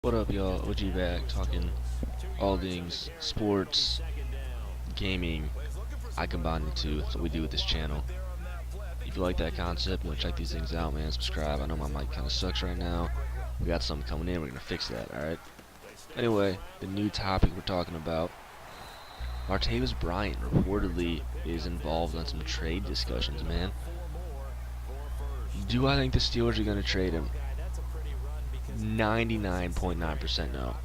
What up, y'all? OG back, talking all things sports, gaming. I combine the two. That's what we do with this channel. If you like that concept, you want to check these things out, man, subscribe. I know my mic kind of sucks right now. We got something coming in. We're going to fix that, alright? Anyway, the new topic we're talking about. Martavis Bryant reportedly is involved in some trade discussions, man. Do I think the Steelers are going to trade him? 99.9% no.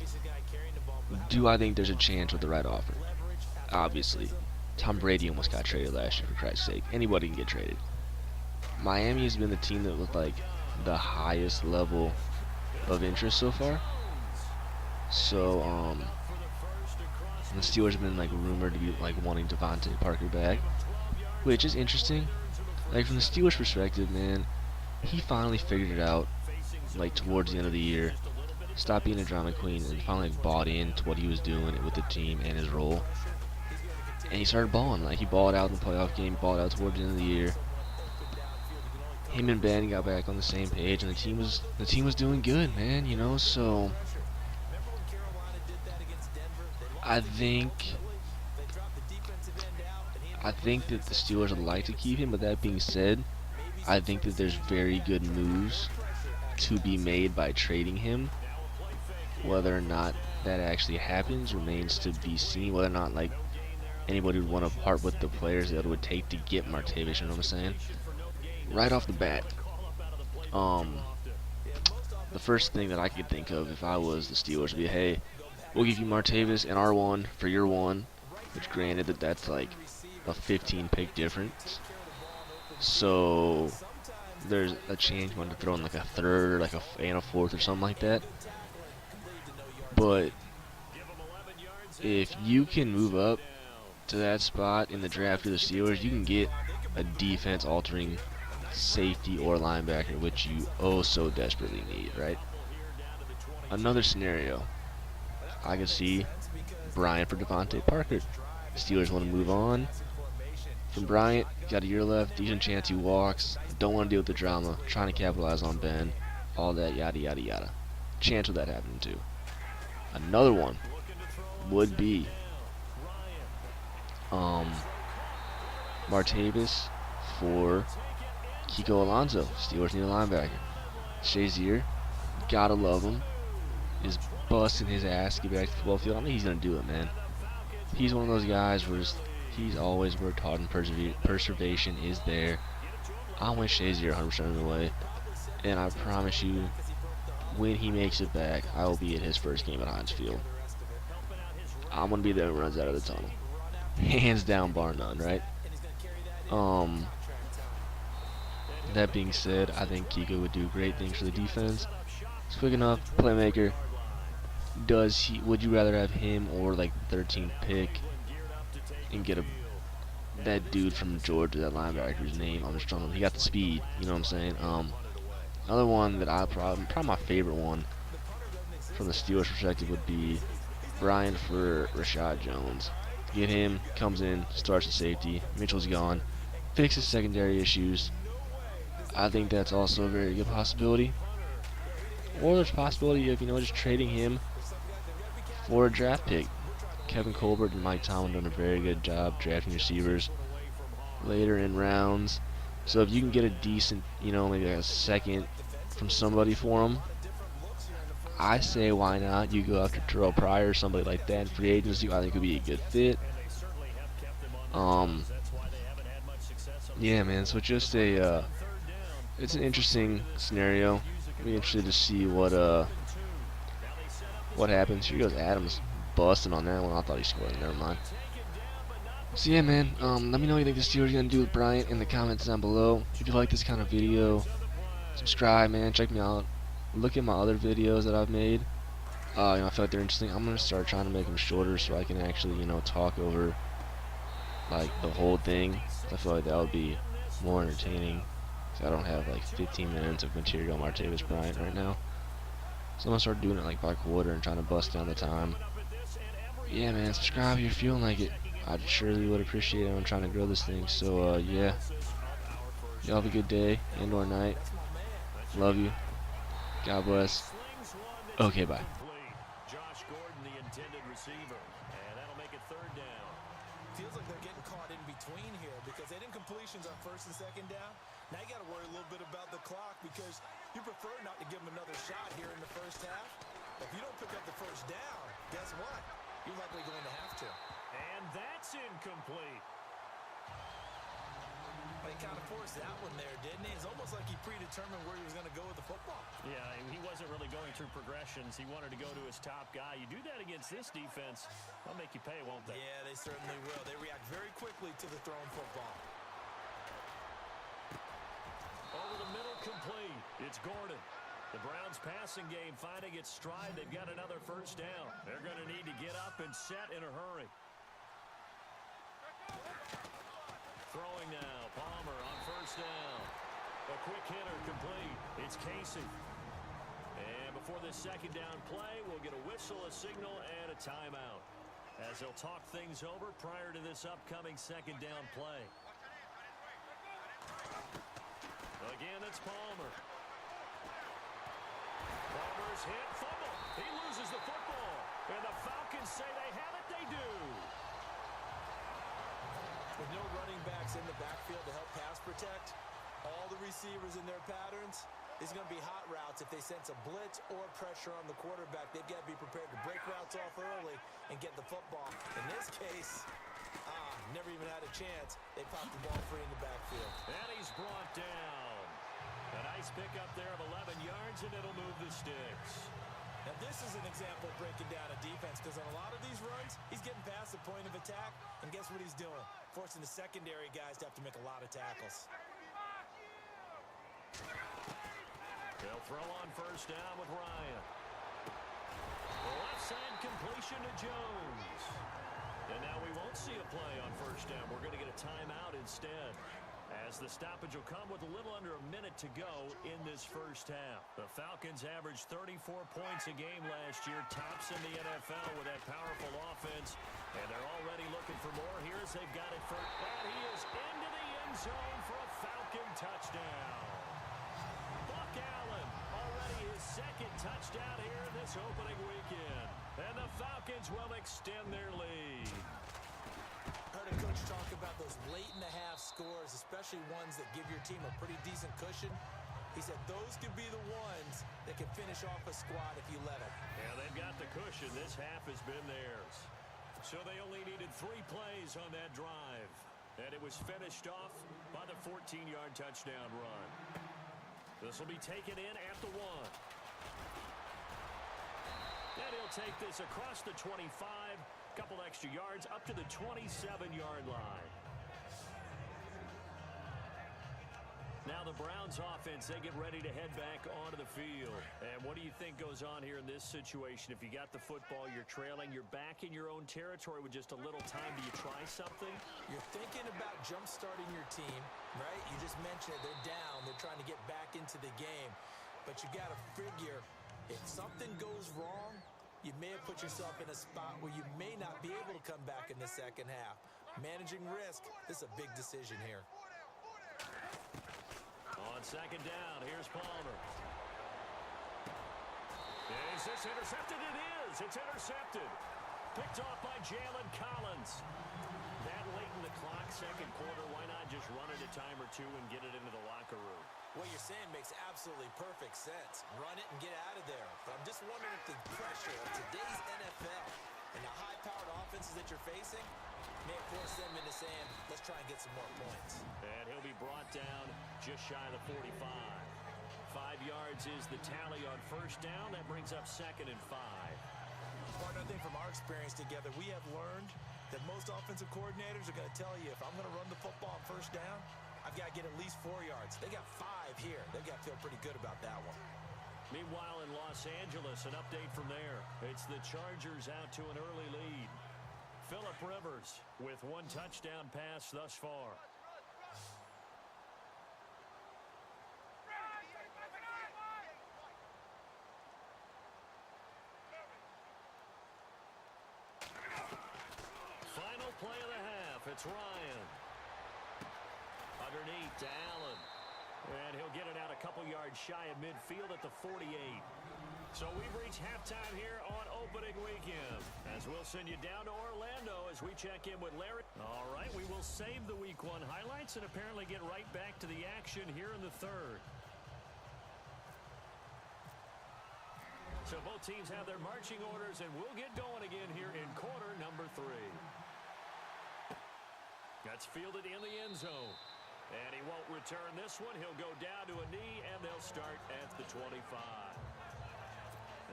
Do I think there's a chance with the right offer? Obviously. Tom Brady almost got traded last year, for Christ's sake. Anybody can get traded. Miami has been the team that with like the highest level of interest so far. So, the Steelers have been like rumored to be like wanting Devontae Parker back, which is interesting. Like from the Steelers' perspective, man, he finally figured it out. Like towards the end of the year, stopped being a drama queen and finally bought into what he was doing with the team and his role. And he started balling. Like he balled out in the playoff game, balled out towards the end of the year. Him and Ben got back on the same page, and the team was doing good, man. You know, so I think that the Steelers would like to keep him. But that being said, I think that there's very good moves to be made by trading him. Whether or not that actually happens remains to be seen. Whether or not like anybody would want to part with the players that it would take to get Martavis, you know what I'm saying? Right off the bat, the first thing that I could think of if I was the Steelers would be, hey, we'll give you Martavis and R1 for year one, which granted that's like a 15 pick difference. So there's a chance you want to throw in like a third, like and a fourth or something like that. But if you can move up to that spot in the draft for the Steelers, you can get a defense-altering safety or linebacker, which you oh so desperately need, right? Another scenario, I could see Bryant for Devontae Parker. Steelers want to move on from Bryant. Got a year left, decent chance he walks. Don't want to deal with the drama. Trying to capitalize on Ben. All that yada yada yada. Chance of that happening too. Another one would be Martavis for Kiko Alonso. Steelers need a linebacker. Shazier, gotta love him, is busting his ass to get back to the football field. I think he's gonna do it, man. He's one of those guys where he's always worked hard and perseveration is there. I want Shazier 100% of the way, and I promise you, when he makes it back, I will be at his first game at Heinz Field. I'm gonna be there when he runs out of the tunnel, hands down, bar none, right? That being said, I think Kiko would do great things for the defense. He's quick enough, playmaker. Would you rather have him or like the 13th pick and get that dude from Georgia, that linebacker's name? I'm just trying to. He got the speed, you know what I'm saying? Another one that probably my favorite one from the Steelers' perspective would be Bryant for Rashad Jones. Get him, comes in, starts at safety. Mitchell's gone, fixes secondary issues. I think that's also a very good possibility. Or there's a possibility of, just trading him for a draft pick. Kevin Colbert and Mike Tomlin done a very good job drafting receivers later in rounds. So if you can get a decent, maybe like a second from somebody for him, I say why not? You go after Terrell Pryor or somebody like that in free agency. I think would be a good fit. Yeah, man. So just it's an interesting scenario. I'll be interested to see what happens. Here goes Adams busting on that one. I thought he scored. Never mind. So yeah, man. Let me know what you think the Steelers are gonna do with Bryant in the comments down below. If you like this kind of video, subscribe, man. Check me out. Look at my other videos that I've made. I feel like they're interesting. I'm gonna start trying to make them shorter so I can actually, talk over like the whole thing. I feel like that would be more entertaining. I don't have like 15 minutes of material on Martavis Bryant right now. So I'm gonna start doing it like by quarter and trying to bust down the time. Yeah, man, subscribe if you're feeling like it. I surely would appreciate it. I'm trying to grow this thing. So yeah, y'all have a good day and or night. Love you. God bless. Okay, bye. receiver. And that'll make it third down. Feels like they're getting caught in between here because they didn't completions on first and second down. Now you got to worry a little bit about the clock because you prefer not to give them another shot here in the first half. If you don't pick up the first down, guess what? You're likely going to have to. And that's incomplete. He kind of forced that one there, didn't he? It's almost like he predetermined where he was going to go with the football. Yeah, he wasn't really going through progressions. He wanted to go to his top guy. You do that against this defense, they'll make you pay, won't they? Yeah, they certainly will. They react very quickly to the thrown football. Over the middle, complete. It's Gordon. The Browns passing game finding its stride. They've got another first down. They're going to need to get up and set in a hurry. Throwing now, Palmer on first down. A quick hitter, complete. It's Casey. And before this second down play, we'll get a whistle, a signal, and a timeout, as they'll talk things over prior to this upcoming second down play. Again, it's Palmer. Palmer's hit, fumble. He loses the football. And the Falcons say they have it, they do. With no running backs in the backfield to help pass protect, all the receivers in their patterns, it's going to be hot routes if they sense a blitz or pressure on the quarterback. They've got to be prepared to break routes off early and get the football. In this case, never even had a chance. They popped the ball free in the backfield. And he's brought down. A nice pickup there of 11 yards, and it'll move the sticks. Now, this is an example of breaking down a defense because on a lot of these runs, he's getting past the point of attack, and guess what he's doing? Forcing the secondary guys to have to make a lot of tackles. They'll throw on first down with Ryan. Left side completion to Jones. And now we won't see a play on first down. We're going to get a timeout instead, as the stoppage will come with a little under a minute to go in this first half. The Falcons averaged 34 points a game last year, tops in the NFL with that powerful offense, and they're already looking for more here as they've got it for, and he is into the end zone for a Falcon touchdown. Buck Allen, already his second touchdown here this opening weekend, and the Falcons will extend their lead. Heard a coach talk about those late-in-the-half scores, especially ones that give your team a pretty decent cushion. He said those could be the ones that can finish off a squad if you let them. Yeah, they've got the cushion. This half has been theirs. So they only needed 3 plays on that drive, and it was finished off by the 14-yard touchdown run. This will be taken in at the 1. And he'll take this across the 25, couple extra yards up to the 27-yard line. Now the Browns offense, they get ready to head back onto the field. And what do you think goes on here in this situation? If you got the football, you're trailing, you're back in your own territory with just a little time. Do you try something? You're thinking about jump-starting your team, right? You just mentioned it. They're down. They're trying to get back into the game. But you got to figure, if something goes wrong, you may have put yourself in a spot where you may not be able to come back in the second half. Managing risk, this is a big decision here. On second down, here's Palmer. Is this intercepted? It is. It's intercepted. Picked off by Jalen Collins. That late in the clock, second quarter, why not just run it a time or two and get it into the locker room? What you're saying makes absolutely perfect sense. Run it and get out of there. But I'm just wondering if the pressure of today's NFL and the high-powered offenses that you're facing may force them into saying, let's try and get some more points. And he'll be brought down just shy of the 45. 5 yards is the tally on first down. That brings up 2nd and 5. Partner, I think from our experience together, we have learned that most offensive coordinators are going to tell you, if I'm going to run the football on first down, I've got to get at least 4 yards. They got 5 here. They've got to feel pretty good about that one. Meanwhile, in Los Angeles, an update from there. It's the Chargers out to an early lead. Phillip Rivers with 1 touchdown pass thus far. Final play of the half. It's Ryan. Underneath to Allen. And he'll get it out a couple yards shy of midfield at the 48. So we've reached halftime here on opening weekend. As we'll send you down to Orlando as we check in with Larry. All right, we will save the Week 1 highlights and apparently get right back to the action here in the third. So both teams have their marching orders, and we'll get going again here in quarter number 3. That's fielded in the end zone. And he won't return this one. He'll go down to a knee, and they'll start at the 25.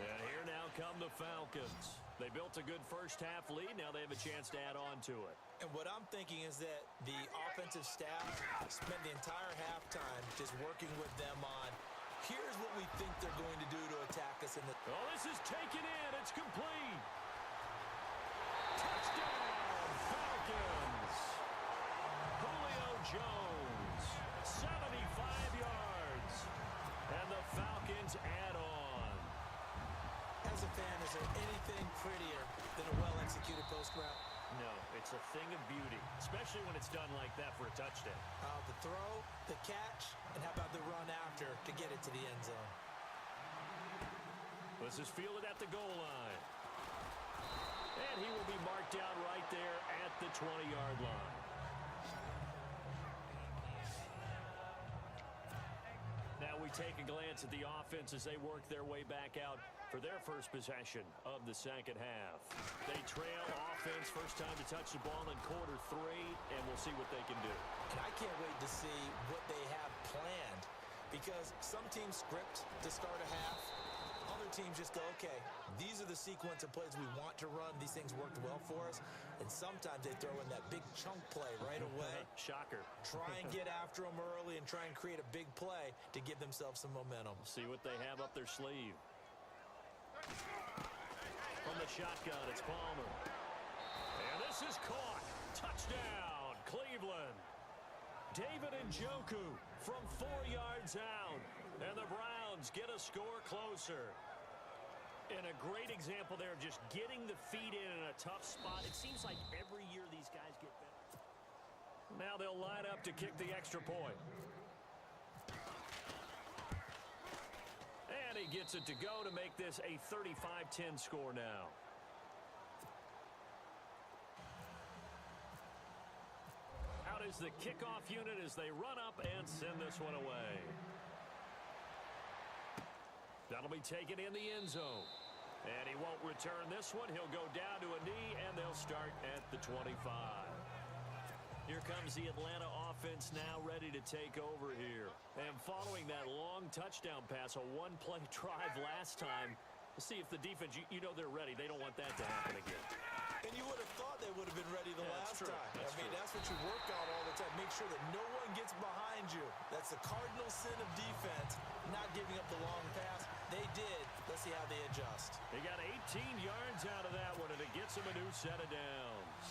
And here now come the Falcons. They built a good first-half lead. Now they have a chance to add on to it. And what I'm thinking is that the offensive staff spent the entire halftime just working with them on, here's what we think they're going to do to attack us in the... Oh, this is taken in. It's complete. Touchdown, Falcons. Julio Jones, 75 yards. And the Falcons add on. As a fan, is there anything prettier than a well-executed post route? No, it's a thing of beauty, especially when it's done like that for a touchdown. The throw, the catch, and how about the run after to get it to the end zone? This is fielded at the goal line. And he will be marked down right there at the 20-yard line. Now we take a glance at the offense as they work their way back out for their first possession of the second half. They trail offense, first time to touch the ball in quarter 3, and we'll see what they can do. And I can't wait to see what they have planned, because some teams script to start a half. Other teams just go, okay, these are the sequence of plays we want to run. These things worked well for us. And sometimes they throw in that big chunk play right away. Shocker. Try and get after them early and try and create a big play to give themselves some momentum. See what they have up their sleeve. From the shotgun, it's Palmer. And this is caught. Touchdown, Cleveland. David Njoku from 4 yards out. And the Browns get a score closer. And a great example there of just getting the feet in a tough spot. It seems like every year these guys get better. Now they'll line up to kick the extra point. And he gets it to go to make this a 35-10 score now. Out is the kickoff unit as they run up and send this one away. That'll be taken in the end zone. And he won't return this one. He'll go down to a knee, and they'll start at the 25. Here comes the Atlanta offense now ready to take over here. And following that long touchdown pass, a one-play drive last time, let's see if the defense, you know they're ready. They don't want that to happen again. And you would have thought they would have been ready the last time. That's true. That's what you work on all the time. Make sure that no one gets behind you. That's the cardinal sin of defense, not giving up the long pass. They did. Let's see how they adjust. They got 18 yards out of that one, and it gets them a new set of downs.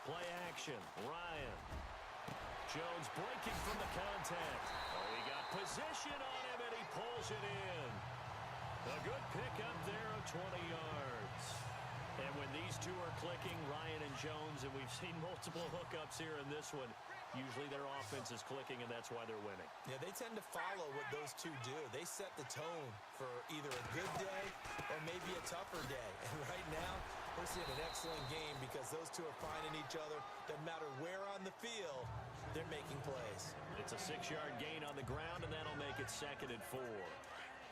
Play action. Ryan. Jones breaking from the contact. Oh, he got position on him, and he pulls it in. A good pickup there of 20 yards. And when these two are clicking, Ryan and Jones, and we've seen multiple hookups here in this one, usually their offense is clicking, and that's why they're winning. Yeah, they tend to follow what those two do. They set the tone for either a good day or maybe a tougher day. And right now, we're seeing an excellent game because those two are finding each other. Doesn't matter where on the field, they're making plays. It's a 6-yard gain on the ground, and that'll make it 2nd and 4.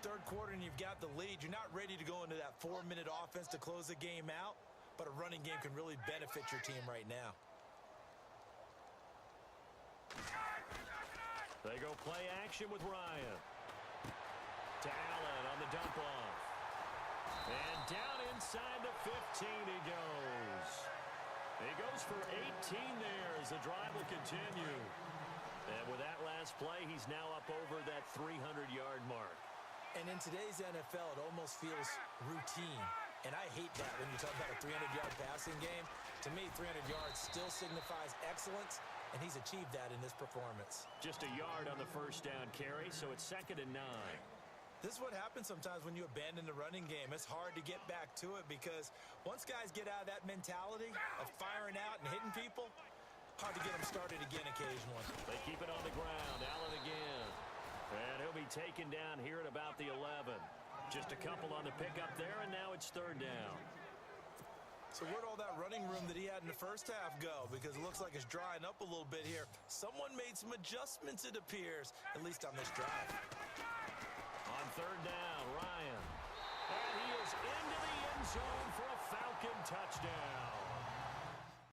Third quarter and you've got the lead. You're not ready to go into that 4-minute offense to close the game out, but a running game can really benefit your team right now. They go play action with Ryan. To Allen on the dump off. And down inside the 15 he goes. He goes for 18 there as the drive will continue. And with that last play, he's now up over that 300-yard mark. And in today's NFL, it almost feels routine. And I hate that when you talk about a 300-yard passing game. To me, 300 yards still signifies excellence, and he's achieved that in this performance. Just a yard on the first down carry, so it's 2nd and 9. This is what happens sometimes when you abandon the running game. It's hard to get back to it because once guys get out of that mentality of firing out and hitting people, hard to get them started again occasionally. They keep it on the ground. taken down here at about the 11. Just a couple on the pickup there, and now it's third down. So where'd all that running room that he had in the first half go? Because it looks like it's drying up a little bit here. Someone made some adjustments, it appears, at least on this drive. On third down, Ryan. And he is into the end zone for a Falcon touchdown.